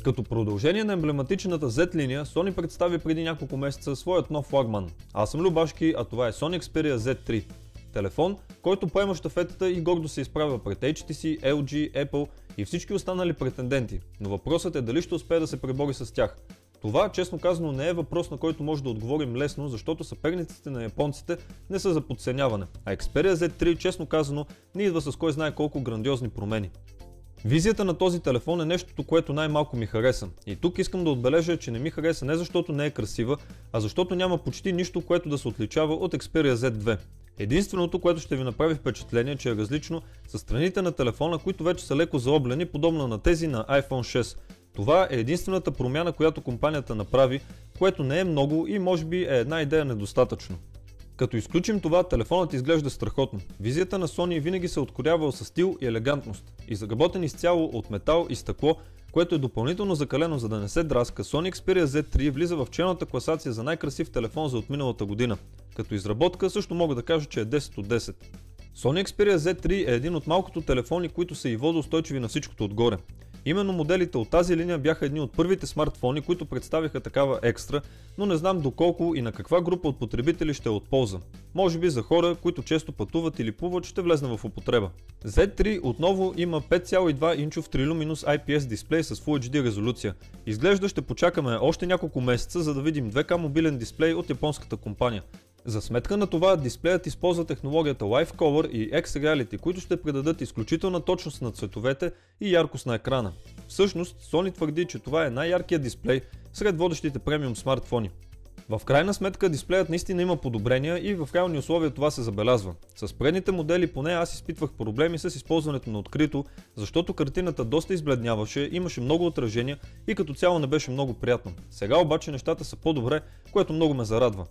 Като продължение на емблематичната Z линия, Sony представи преди няколко месеца своят нов флагман. Аз съм Любашки, а това е Sony Xperia Z3. Телефон, който поема щафетата и гордо се изправя пред HTC, LG, Apple и всички останали претенденти, но въпросът е дали ще успее да се пребори с тях. Това, честно казано, не е въпрос, на който може да отговорим лесно, защото съперниците на японците не са за подценяване, а Xperia Z3, честно казано, не идва с кой знае колко грандиозни промени. Визията на този телефон е нещото, което най-малко ми хареса. И тук искам да отбележа, че не ми хареса не защото не е красива, а защото няма почти нищо, което да се отличава от Xperia Z2. Единственото, което ще ви направи впечатление, че е различно, са страните на телефона, които вече са леко заоблени, подобно на тези на iPhone 6. Това е единствената промяна, която компанията направи, което не е много и може би е една идея недостатъчно. Като изключим това, телефонът изглежда страхотно. Визията на Sony винаги се е откорявала със стил и елегантност. И заработен изцяло от метал и стъкло, което е допълнително закалено, за да не се драска, Sony Xperia Z3 влиза в челната класация за най-красив телефон за отминалата година. Като изработка също мога да кажа, че е 10 от 10. Sony Xperia Z3 е един от малкото телефони, които са и водоустойчиви на всичкото отгоре. Именно моделите от тази линия бяха едни от първите смартфони, които представиха такава екстра, но не знам доколко и на каква група от потребители ще е от полза. Може би за хора, които често пътуват или плуват, ще влезне в употреба. Z3 отново има 5,2 инчов 3-luminous IPS дисплей с Full HD резолюция. Изглежда ще почакаме още няколко месеца, за да видим 2K мобилен дисплей от японската компания. За сметка на това, дисплеят използва технологията Live Color и X-Reality, които ще придадат изключителна точност на цветовете и яркост на екрана. Всъщност, Sony твърди, че това е най-яркият дисплей сред водещите премиум смартфони. В крайна сметка, дисплеят наистина има подобрения и в реални условия това се забелязва. С предните модели поне аз изпитвах проблеми с използването на открито, защото картината доста избледняваше, имаше много отражения и като цяло не беше много приятно. Сега обаче нещата са по-добре, което много ме зарадва.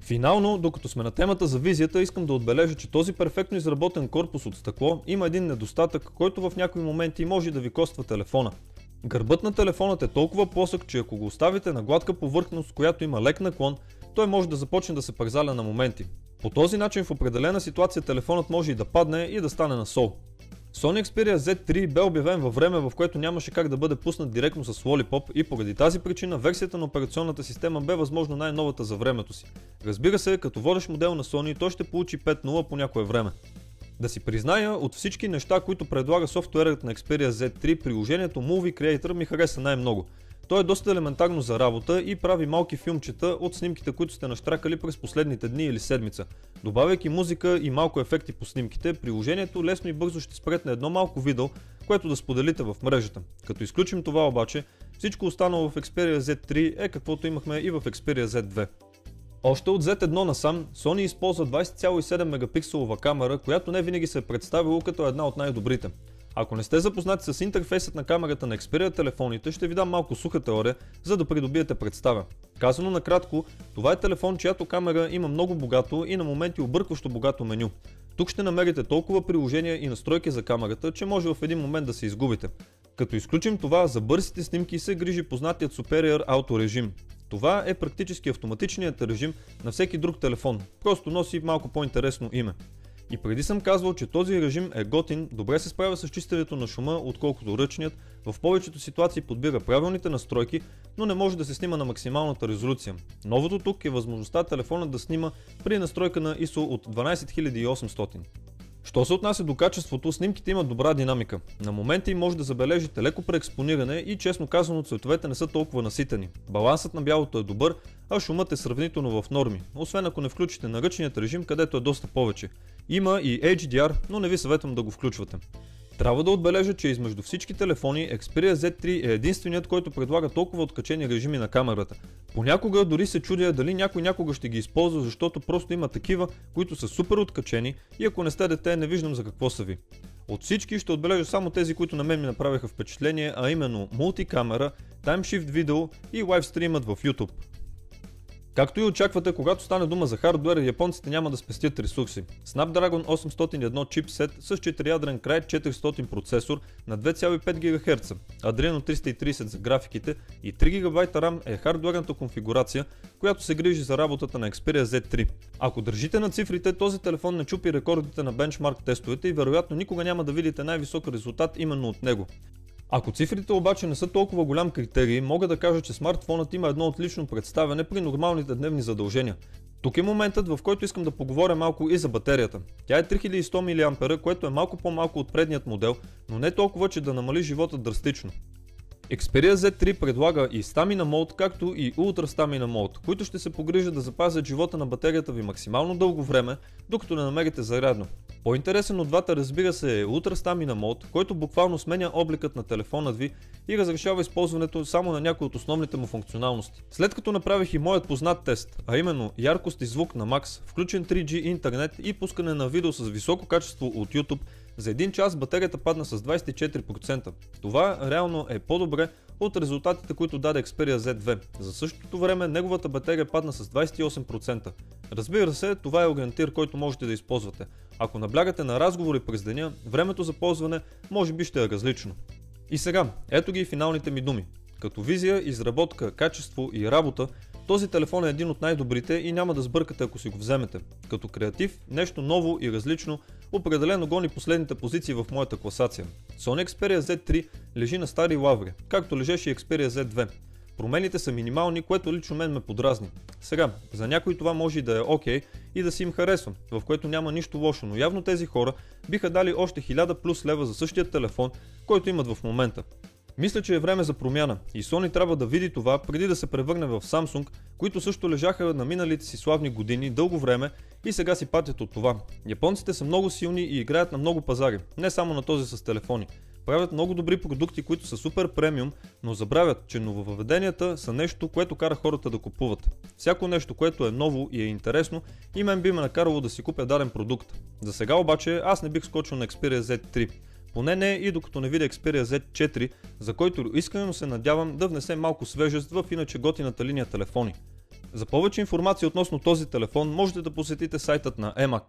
Финално, докато сме на темата за визията, искам да отбележа, че този перфектно изработен корпус от стъкло има един недостатък, който в някои моменти може да ви коства телефона. Гърбът на телефонът е толкова плосък, че ако го оставите на гладка повърхност, която има лек наклон, той може да започне да се парзаля на моменти. По този начин в определена ситуация телефонът може и да падне и да стане на сол. Sony Xperia Z3 бе обявен във време, в което нямаше как да бъде пуснат директно с Lollipop и поради тази причина версията на операционната система бе възможно най-новата за времето си. Разбира се, като водещ модел на Sony той ще получи 5.0 по някое време. Да си призная, от всички неща, които предлага софтуерът на Xperia Z3, приложението Movie Creator ми хареса най-много. То е доста елементарно за работа и прави малки филмчета от снимките, които сте нащракали през последните дни или седмица. Добавяйки музика и малко ефекти по снимките, приложението лесно и бързо ще спретне едно малко видео, което да споделите в мрежата. Като изключим това обаче, всичко останало в Xperia Z3 е каквото имахме и в Xperia Z2. Още от Z1 насам, Sony използва 20,7 мегапикселова камера, която не винаги се е представило като една от най-добрите. Ако не сте запознати с интерфейсът на камерата на Xperia телефоните, ще ви дам малко суха теория, за да придобиете представа. Казано накратко, това е телефон, чиято камера има много богато и на моменти объркващо богато меню. Тук ще намерите толкова приложения и настройки за камерата, че може в един момент да се изгубите. Като изключим това, за бързите снимки се грижи познатият Superior Auto режим. Това е практически автоматичният режим на всеки друг телефон, просто носи малко по-интересно име. И преди съм казвал, че този режим е готин, добре се справя с чистенето на шума, отколкото ръчният, в повечето ситуации подбира правилните настройки, но не може да се снима на максималната резолюция. Новото тук е възможността телефонът да снима при настройка на ISO от 12800. Що се отнася до качеството, снимките имат добра динамика. На моменти може да забележите леко преекспониране и честно казано цветовете не са толкова наситени. Балансът на бялото е добър, а шумът е сравнително в норми, освен ако не включите на ръчният режим, където е доста повече. Има и HDR, но не ви съветвам да го включвате. Трябва да отбележа, че измежду всички телефони Xperia Z3 е единственият, който предлага толкова откачени режими на камерата. Понякога дори се чудя дали някой някога ще ги използва, защото просто има такива, които са супер откачени и ако не сте дете, не виждам за какво са ви. От всички ще отбележа само тези, които на мен ми направиха впечатление, а именно мултикамера, TimeShift видео и лайвстримът в YouTube. Както и очаквате, когато стане дума за хардуер, японците няма да спестят ресурси. Snapdragon 801 чипсет с 4-ядрен Cry 400 процесор на 2,5 ГГц, Adreno 330 за графиките и 3 ГБ RAM е хардуерната конфигурация, която се грижи за работата на Xperia Z3. Ако държите на цифрите, този телефон не чупи рекордите на бенчмарк тестовете и вероятно никога няма да видите най-висок резултат именно от него. Ако цифрите обаче не са толкова голям критерий, мога да кажа, че смартфонът има едно отлично представяне при нормалните дневни задължения. Тук е моментът, в който искам да поговоря малко и за батерията. Тя е 3100 мАh, което е малко по-малко от предният модел, но не толкова, че да намали живота драстично. Xperia Z3 предлага и Stamina Mode, както и Ultra Stamina Mode, които ще се погрижат да запазят живота на батерията ви максимално дълго време, докато не намерите зарядно. По-интересен от двата, разбира се, е Ultra Stamina Mode, който буквално сменя обликът на телефонът ви и разрешава използването само на някои от основните му функционалности. След като направих и моят познат тест, а именно яркост и звук на Max, включен 3G интернет и пускане на видео с високо качество от YouTube, за един час батерията падна с 24%. Това реално е по-добре от резултатите, които даде Xperia Z2. За същото време неговата батерия падна с 28%. Разбира се, това е ориентир, който можете да използвате. Ако наблягате на разговори през деня, времето за ползване може би ще е различно. И сега, ето ги и финалните ми думи. Като визия, изработка, качество и работа, този телефон е един от най-добрите и няма да сбъркате, ако си го вземете. Като креатив, нещо ново и различно, определено гони последните позиции в моята класация. Sony Xperia Z3 лежи на стари лаври, както лежеше и Xperia Z2. Промените са минимални, което лично мен ме подразни. Сега, за някой това може и да е окей и да си им харесва, в което няма нищо лошо, но явно тези хора биха дали още 1000 плюс лева за същия телефон, който имат в момента. Мисля, че е време за промяна и Sony трябва да види това преди да се превърне в Samsung, които също лежаха на миналите си славни години дълго време и сега си патят от това. Японците са много силни и играят на много пазари, не само на този с телефони. Правят много добри продукти, които са супер премиум, но забравят, че нововъведенията са нещо, което кара хората да купуват. Всяко нещо, което е ново и е интересно, и мен би ме накарало да си купя даден продукт. За сега обаче аз не бих скочил на Xperia Z3. Поне не и докато не видя Xperia Z4, за който искрено се надявам да внесе малко свежест в иначе готината линия телефони. За повече информация относно този телефон можете да посетите сайтът на EMAG.